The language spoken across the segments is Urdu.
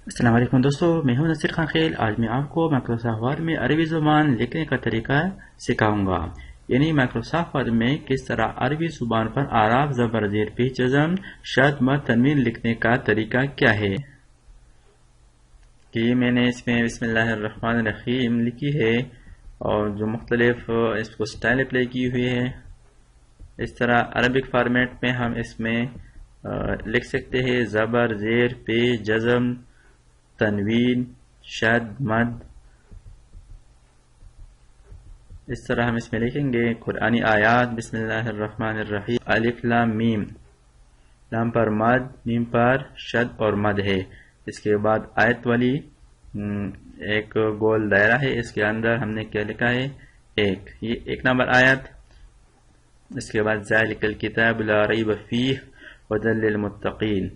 السلام علیکم دوستو، میں ہوں نصیر خان خیل۔ آج میں آپ کو مائکروسافٹ ورڈ میں عربی زبان لکھنے کا طریقہ سکھاؤں گا، یعنی مائکروسافٹ ورڈ میں کس طرح عربی زبان پر اعراب زبر زیر پیش جزم شد مد تنوین لکھنے کا طریقہ کیا ہے۔ کہ میں نے اس میں بسم اللہ الرحمن الرحیم لکھی ہے اور جو مختلف اس کو سٹائل اپلائی کی ہوئی ہے، اس طرح عربک فارمیٹ میں ہم اس میں لکھ سکتے ہیں زبر زیر پیش جزم تنوین شد مد۔ اس طرح ہم اس میں لکھیں گے قرآنی آیات بسم اللہ الرحمن الرحیم الف لام میم، لام پر مد میم پر شد اور مد ہے۔ اس کے بعد آیت والی ایک گول دائرہ ہے، اس کے اندر ہم نے کیا لکھا ہے یہ ایک نمبر آیت۔ اس کے بعد ذالک الکتاب لا ریب فیہ ھدی للمتقین۔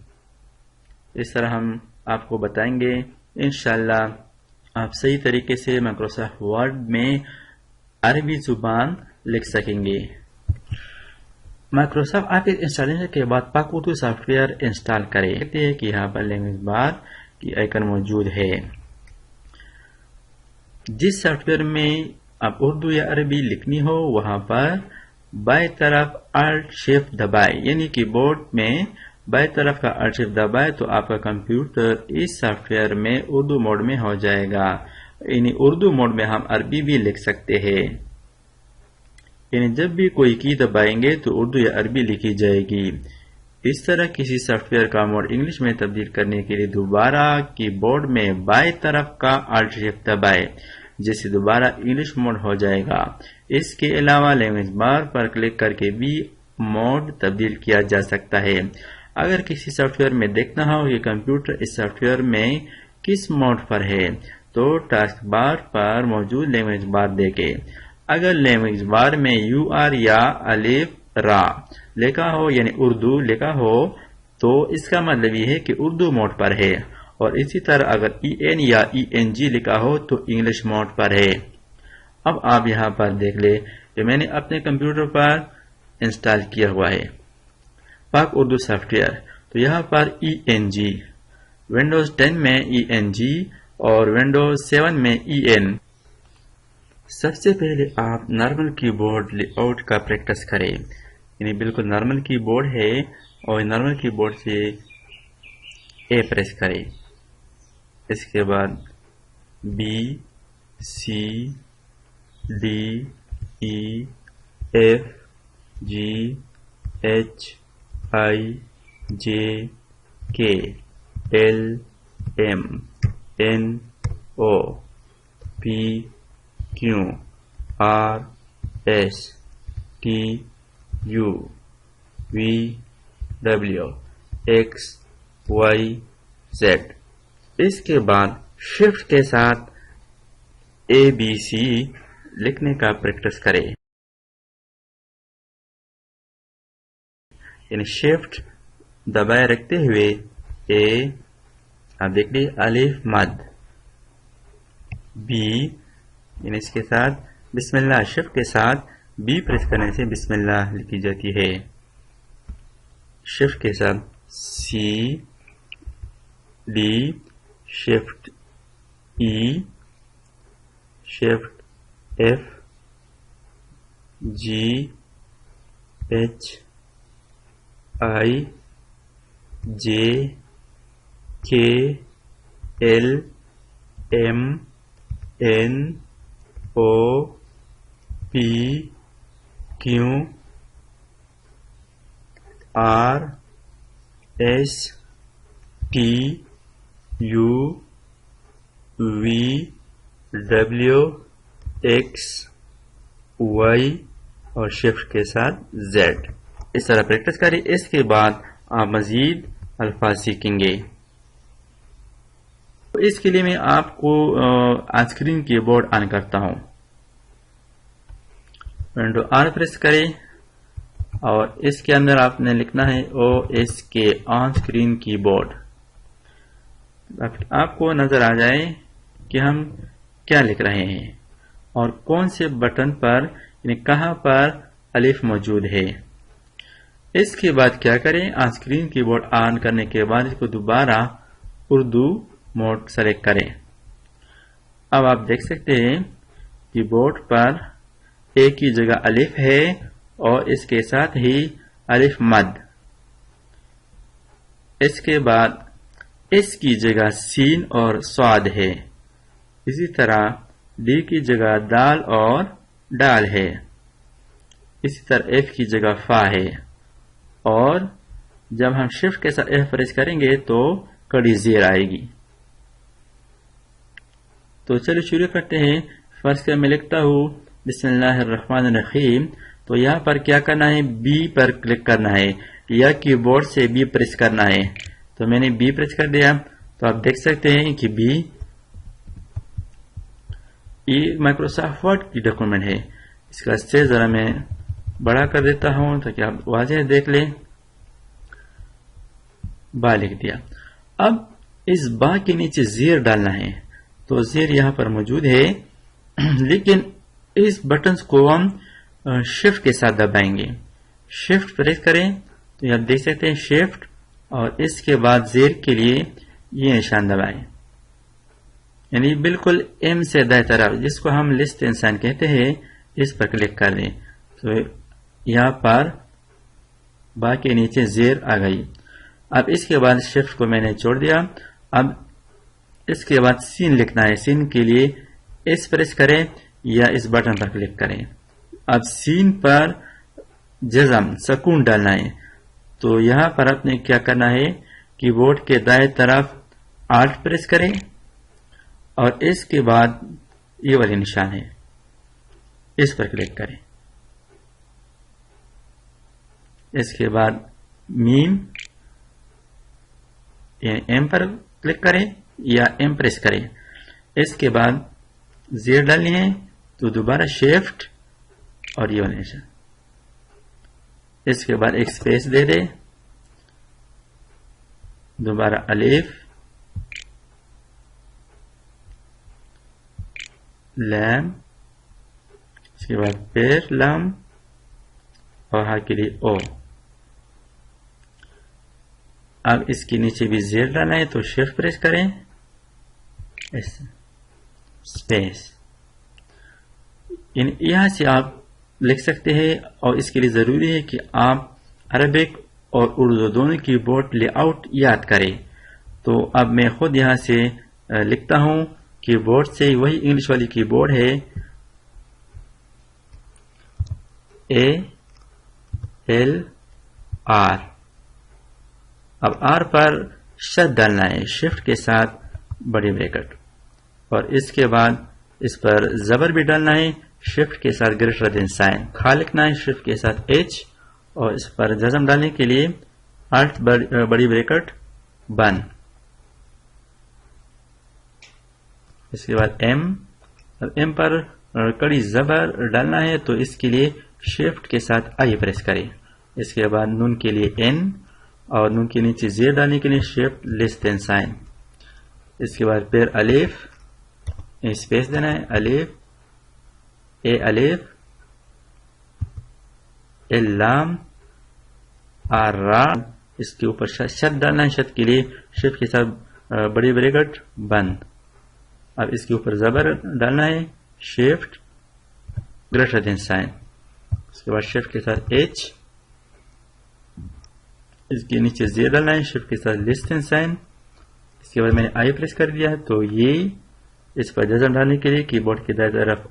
اس طرح ہم آپ کو بتائیں گے انشاءاللہ آپ صحیح طریقے سے مائکروسافٹ ورڈ میں عربی زبان لکھ سکیں گے۔ مائکروسافٹ آفس انسٹالیشن کے بعد پاک اردو سافٹ ویئر انسٹال کریں۔ کہتے ہیں کہ یہاں پر لینگویج بار کی آئیکن موجود ہے۔ جس سافٹ ویئر میں آپ اردو یا عربی لکھنی ہو وہاں پر بائیں طرف Alt Shift دبائیں، یعنی کی بورڈ میں بائیں طرف کا Alt Shift دبائیں تو آپ کا کمپیوٹر اس سافٹ ویئر میں اردو موڈ میں ہو جائے گا، یعنی اردو موڈ میں ہم عربی بھی لکھ سکتے ہیں، یعنی جب بھی کوئی کی دبائیں گے تو اردو یا عربی لکھی جائے گی۔ اس طرح کسی سافٹ ویئر کا موڈ انگلش میں تبدیل کرنے کے لیے دوبارہ کی بورڈ میں بائیں طرف کا Alt Shift دبائیں، جس سے دوبارہ انگلش موڈ ہو جائے گا۔ اس کے علاوہ لینگویج بار پر کلک کر کے بھی موڈ تبدیل کیا جا سکتا ہے۔ اگر کسی سافٹ ویئر میں دیکھنا ہو کہ کمپیوٹر اس سافٹ ویئر میں کس موڈ پر ہے تو ٹاسک بار پر موجود لینگویج بار دیکھیں۔ اگر لینگویج بار میں UR یا الف را لکھا ہو یعنی اردو لکھا ہو تو اس کا مطلب یہ ہے کہ اردو موڈ پر ہے، اور اسی طرح اگر EN یا ENG لکھا ہو تو انگلش موڈ پر ہے۔ اب آپ یہاں پر دیکھ لیں کہ میں نے اپنے کمپیوٹر پر انسٹال کیا ہوا ہے پاک اردو سافٹ ویئر، تو یہاں پر ENG ونڈوز 10 میں ENG اور ونڈوز 7 میں EN۔ سب سے پہلے آپ نارمل کی بورڈ لے آؤٹ کا پریکٹس کریں، یعنی بالکل نارمل کی بورڈ ہے اور نارمل کی بورڈ سے A پریس کریں، اس کے بعد B C D E F G H I J K L M N O P Q R S T U V W X Y Z۔ اس کے بعد شفٹ کے ساتھ ABC لکھنے کا پریکٹس کریں، یعنی شفٹ دبائے رکھتے ہوئے A، آپ دیکھ لیں الف مد، B یعنی اس کے ساتھ بسم اللہ، شفٹ کے ساتھ B پریس کرنے سے بسم اللہ لکھی جاتی ہے، شفٹ کے ساتھ C D shift E shift F G H I J K L M N O P Q R S T U V W X Y اور شفٹ کے ساتھ Z۔ اس طرح پریکٹس کریں۔ اس کے بعد آپ مزید الفاظ سیکھیں گے۔ اس کے لیے میں آپ کو آن اسکرین کی بورڈ آن کرتا ہوں، ونڈو آن پریس کریں اور اس کے اندر آپ نے لکھنا ہے OSK آن اسکرین کی بورڈ۔ آپ کو نظر آ جائے کہ ہم کیا لکھ رہے ہیں اور کون سے بٹن پر یعنی کہاں پر الف موجود ہے۔ اس کے بعد کیا کریں، آن اسکرین کی بورڈ آن کرنے کے بعد اس کو دوبارہ اردو موڈ سلیکٹ کریں. اب آپ دیکھ سکتے ہیں کہ بورڈ پر ایک کی جگہ الف ہے اور اس کے ساتھ ہی الف مد. اس کے بعد اس کی جگہ سین اور صاد ہے. اسی طرح ڈی کی جگہ دال اور ڈال ہے. اسی طرح ایف کی جگہ فا ہے. اور جب ہم شفٹ کے ساتھ ایف پریس کریں گے تو کڑی زیر آئے گی. تو چلو شروع کرتے ہیں. فرض کر میں لکھتا ہوں بسم اللہ الرحمن الرحیم. تو یہاں پر کیا کرنا ہے؟ بی پر کلک کرنا ہے یا کی بورڈ سے بی پریس کرنا ہے. تو میں نے بی پریس کر دیا. تو آپ دیکھ سکتے ہیں کہ بی یہ مائکروسافٹ ورڈ کی ڈاکومنٹ ہے. اس کا سائز ذرا میں بڑا کر دیتا ہوں تاکہ آپ واضح دیکھ لیں. با لکھ دیا. اب اس با کے نیچے زیر ڈالنا ہے. تو زیر یہاں پر موجود ہے لیکن اس بٹنز کو ہم شفٹ کے ساتھ دبائیں گے. شفٹ پریس کریں تو یہ آپ دیکھ سکتے ہیں شفٹ اور اس کے بعد زیر کے لیے یہ نشان دبائیں. یعنی بالکل ایم سے دائیں طرف جس کو ہم لسٹ انسان کہتے ہیں اس پر کلک کر دیں. تو یہاں پر با کے نیچے زیر آ گئی. اب اس کے بعد شفٹ کو میں نے چھوڑ دیا. اب اس کے بعد سین لکھنا ہے. سین کے لیے اس پریس کریں یا اس بٹن پر کلک کریں. اب سین پر جزم سکون ڈالنا ہے. تو یہاں پر آپ نے کیا کرنا ہے کی بورڈ کے دائیں طرف آلٹ پریس کریں اور اس کے بعد یہ والی نشان ہے اس پر کلک کریں. اس کے بعد میم ایم پر کلک کریں یا ایم پریس کریں. اس کے بعد زیر ڈالنی ہے تو دوبارہ شفٹ اور یہ والا نشان. اس کے بعد ایک سپیس دے دیں. دوبارہ الف لام. اس کے بعد پیر لام اور ہاں کے لیے او. اب اس کے نیچے بھی زیر ڈالنا ہے تو شفٹ پریس کریں سپیس. یہاں سے آپ لکھ سکتے ہیں اور اس کے لیے ضروری ہے کہ آپ عربک اور اردو دونوں کی بورڈ لے آؤٹ یاد کریں. تو اب میں خود یہاں سے لکھتا ہوں کی بورڈ سے وہی انگلش والی کی بورڈ ہے اے ایل آر. اب آر پر شد ڈالنا ہے شفٹ کے ساتھ بڑی بریکٹ اور اس کے بعد اس پر زبر بھی ڈالنا ہے شفٹ کے ساتھ گریٹر دین سائن. کھا لکھنا ہے شفٹ کے ساتھ ایچ اور اس پر جزم ڈالنے کے لیے آلٹ بڑی بریکٹ بند. اس کے بعد ایم پر کڑی زبر ڈالنا ہے تو اس کے لیے شفٹ کے ساتھ آئی پریس کریں. اس کے بعد نون کے لیے این اور نون کے نیچے زیر ڈالنے کے لیے شفٹ لیس دین سائن. اس کے بعد پھر الف اسپیس دینا ہے الف اے الف ایل لام آر را. اس کے اوپر شد ڈالنا ہے. شد کے لیے شفٹ کے ساتھ بڑی بریکٹ بند. اب اس کے اوپر زبر ڈالنا ہے شفٹ گریٹر دین سائن. اس کے بعد شفٹ کے ساتھ ایچ. اس کے نیچے زیر ڈالنا ہے شفٹ کے ساتھ لیس دین سائن. اس کے بعد میں نے آئی پریس کر دیا تو یہ اس پر جزم ڈالنے کے لیے کی بورڈ کی دائیں طرف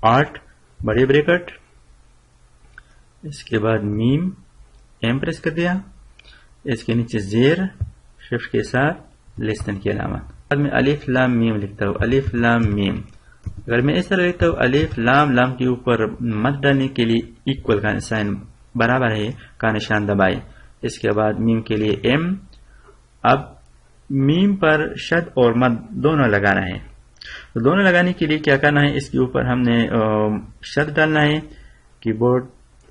آلٹ بڑی بریکٹ. اس کے بعد میم ایم پریس کر دیا. اس کے نیچے زیر شفٹ کے ساتھ لیس دین کی علامت. بعد میں الف لام میم لکھتا ہوں الف لام میم. اگر میں اس طرح لکھتا ہوں الف لام لام کے اوپر مد ڈالنے کے لیے ایکول کا سائن برابر ہے کا نشان دبائے. اس کے بعد میم کے لیے ایم. اب میم پر شد اور مد دونوں لگانا ہے. تو دونوں لگانے کے لیے کیا کرنا ہے اس کے اوپر ہم نے شد ڈالنا ہے. کی بورڈ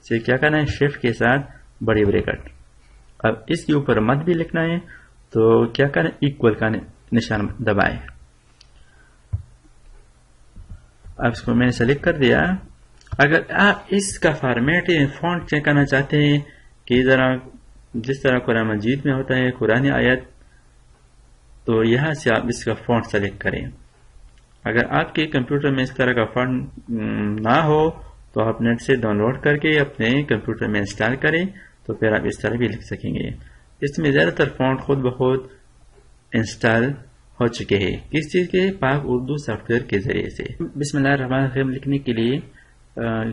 سے کیا کرنا ہے شفٹ کے ساتھ بڑی بریکٹ. اب اس کے اوپر مد بھی لکھنا ہے تو کیا کرنا ہے ایکول کا نشان دبائے. اب اس کو میں نے سلیکٹ کر دیا. اگر آپ اس کا فارمیٹ فونٹ چیک کرنا چاہتے ہیں کہ ذرا جس طرح قرآن مجید میں ہوتا ہے قرآن آیت تو یہاں سے آپ اس کا فونٹ سلیکٹ کریں. اگر آپ کے کمپیوٹر میں اس طرح کا فونٹ نہ ہو تو آپ نیٹ سے ڈاؤن لوڈ کر کے اپنے کمپیوٹر میں انسٹال کریں تو پھر آپ اس طرح بھی لکھ سکیں گے. اس میں زیادہ تر فونٹ خود بخود انسٹال ہو چکے ہیں. کس چیز کے؟ پاک اردو سافٹ ویئر کے ذریعے سے. بسم اللہ الرحمن الرحیم لکھنے کے لیے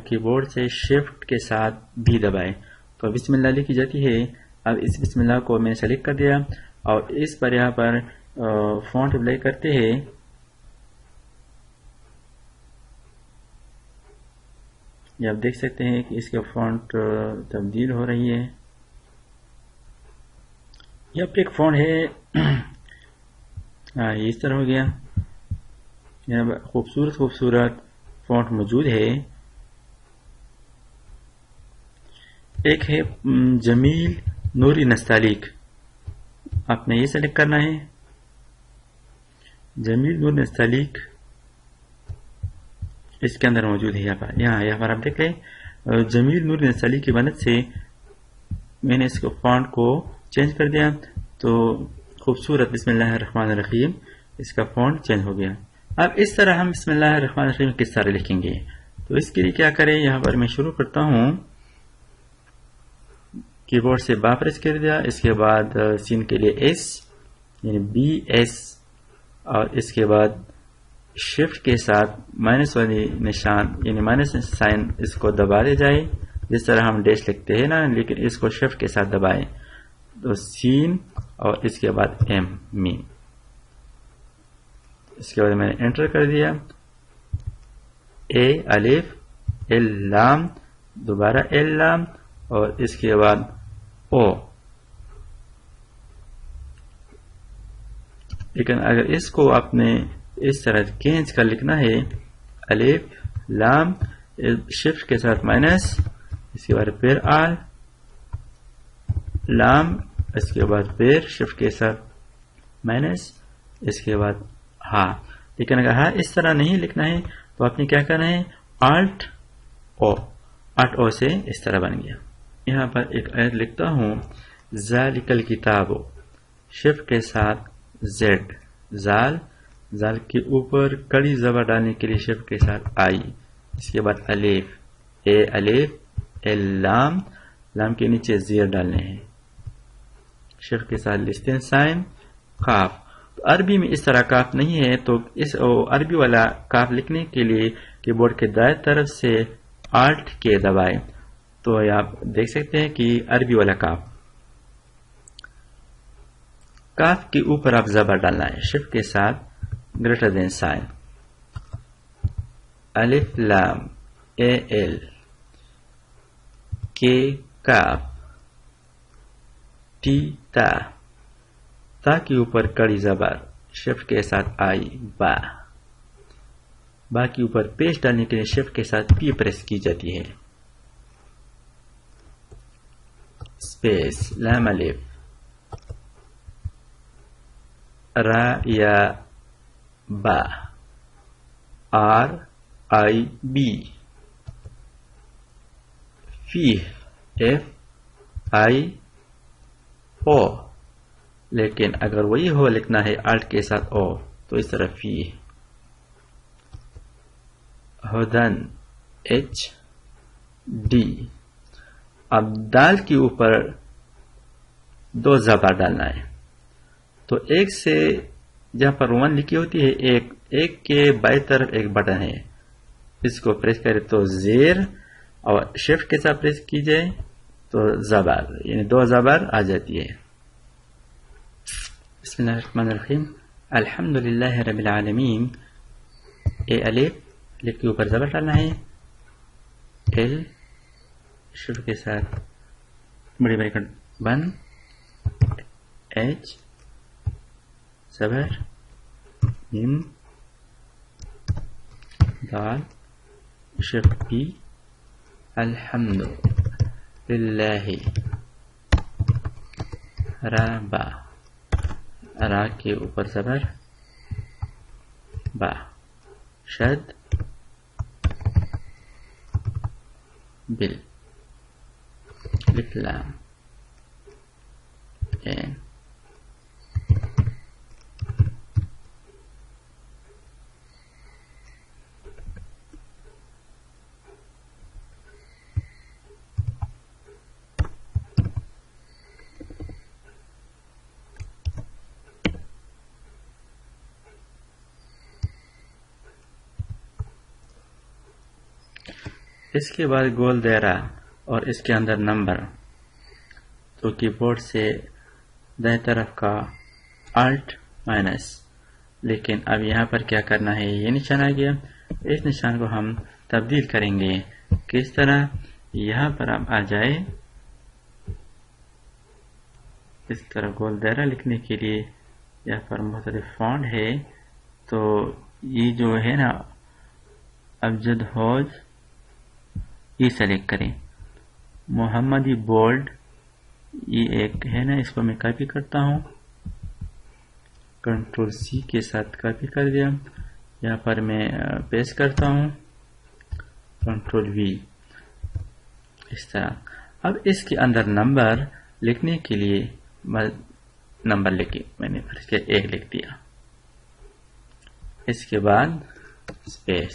کی بورڈ سے شفٹ کے ساتھ بھی دبائیں تو بسم اللہ لکھی جاتی ہے. اب اس بسم اللہ کو میں نے سلیکٹ کر دیا اور اس پر یہاں پر فونٹ اپلائی کرتے ہیں. یہ آپ دیکھ سکتے ہیں کہ اس کا فونٹ تبدیل ہو رہی ہے. یہ اب ایک فونٹ ہے یہ اس طرح ہو گیا. یہاں خوبصورت فونٹ موجود ہے. ایک ہے جمیل نوری نستعلیق، آپ نے یہ سلیکٹ کرنا ہے. جمیل نور نستعلیق اس کے اندر موجود ہے. یہاں پر آپ دیکھ لیں جمیل نور نستعلیق کی مدد سے میں نے اس کو فونٹ کو چینج کر دیا تو خوبصورت بسم اللہ الرحمن الرحیم اس کا فونٹ چینج ہو گیا. اب اس طرح ہم بسم اللہ الرحمن الرحیم کس طرح لکھیں گے؟ تو اس کے لیے کیا کریں، یہاں پر میں شروع کرتا ہوں. کی بورڈ سے با پریس کر دیا، اس کے بعد سین کے لیے ایس یعنی بی ایس اور اس کے بعد شفٹ کے ساتھ مائنس والی نشان یعنی مائنس سائن اس کو دبا دے جائے جس طرح ہم ڈیش لکھتے ہیں نا، لیکن اس کو شفٹ کے ساتھ دبائیں تو سین اور اس کے بعد ایم میم. اس کے بعد میں نے انٹر کر دیا. اے الف ایل لام دوبارہ ایل لام اور اس کے بعد او. لیکن اگر اس کو آپ نے اس طرح کھینچ کر لکھنا ہے الف لام شفٹ کے ساتھ مائنس اس کے بعد پھر آل لام اس کے بعد پھر شفٹ کے ساتھ مائنس اس کے بعد ہاں. لیکن اگر ہاں اس طرح نہیں لکھنا ہے تو آپ نے کیا کرنا ہے آلٹ او سے اس طرح بن گیا. یہاں پر ایک آیت لکھتا ہوں ذالک الکتاب شفٹ کے ساتھ زیڈ زال کے اوپر کڑی زبر ڈالنے کے لیے شفٹ کے ساتھ آئی اس کے بعد الف اے الف ایل لام کے نیچے زیر ڈالنے ہیں شفٹ کے ساتھ لسٹن سائن کاف. عربی میں اس طرح کاف نہیں ہے تو اس عربی والا کاف لکھنے کے لیے کی بورڈ کے دائیں طرف سے آلٹ کے دبائیں تو آپ دیکھ سکتے ہیں کہ عربی والا کاف کے اوپر آپ زبر ڈالنا ہے شفٹ کے ساتھ گریٹر دین سائن الف لام اے ایل کے کاف ٹی تا کے اوپر کڑی زبر شفٹ کے ساتھ آئی با کے اوپر پیش ڈالنے کے لیے شفٹ کے ساتھ پی پریس کی جاتی ہے. اسپیس لام الف را یا با آر آئی بی فی ایف آئی او. لیکن اگر وہی ہو لکھنا ہے آلٹ کے ساتھ او تو اس طرح فی. ہدن ایچ ڈی. اب دال کے اوپر دو زبر ڈالنا ہے تو ایک سے جہاں پر 1 لکھی ہوتی ہے ایک کے بائیں طرف ایک بٹن ہے اس کو پریس کرے تو زیر اور شفٹ کے ساتھ پریس کیجئے تو زبر یعنی 2 زبر آ جاتی ہے. بسم اللہ الرحمن الرحیم الحمدللہ رب العالمین. اے الف لکھ کے اوپر زبر ڈالنا ہے ایل شروع کے ساتھ بڑی بریکٹ بند ایچ زبر میم دال شفٹ پی الحمد للہ را کے اوپر زبر با شد بل لام این اس کے بعد گول دائرہ اور اس کے اندر نمبر. تو کی بورڈ سے دائیں طرف کا Alt مائنس. لیکن اب یہاں پر کیا کرنا ہے, یہ نشان آ گیا. اس نشان کو ہم تبدیل کریں گے. کس طرح؟ یہاں پر آپ آ جائے, اس طرح گول دائرہ لکھنے کے لیے یہاں پر مختلف فونٹ ہے. تو یہ جو ہے نا ابجد حوض, یہ سلیکٹ کریں. محمدی بولڈ یہ ایک ہے نا, اس کو میں کاپی کرتا ہوں, کنٹرول سی کے ساتھ کاپی کر دیا. یہاں پر میں پیسٹ کرتا ہوں, کنٹرول وی, اس طرح. اب اس کے اندر نمبر لکھنے کے لیے نمبر لکھے, میں نے پھر سے 1 لکھ دیا. اس کے بعد اسپیس,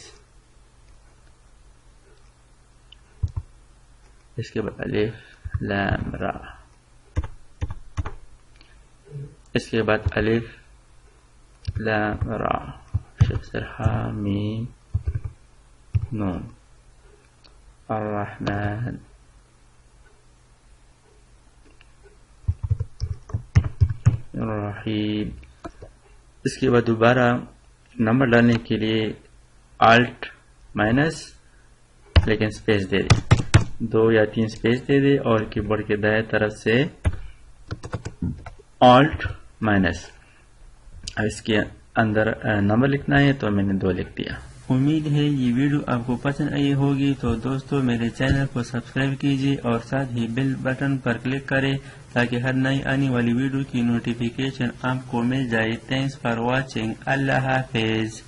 اس کے بعد الف لام را, اس کے بعد الف لام را شفترہا میم نون الرحمن الرحیم. اس کے بعد دوبارہ نمبر ڈالنے کے لیے Alt مائنس, لیکن سپیس دے دے, 2 یا 3 سپیس دے دے, اور کی بورڈ کے دائیں طرف سے Alt مائنس. اب اس کے اندر نمبر لکھنا ہے تو میں نے 2 لکھ دیا. امید ہے یہ ویڈیو آپ کو پسند آئی ہوگی. تو دوستو میرے چینل کو سبسکرائب کیجیے اور ساتھ ہی بیل بٹن پر کلک کریں تاکہ ہر نئی آنے والی ویڈیو کی نوٹیفیکیشن آپ کو مل جائے. Thanks for watching. اللہ حافظ.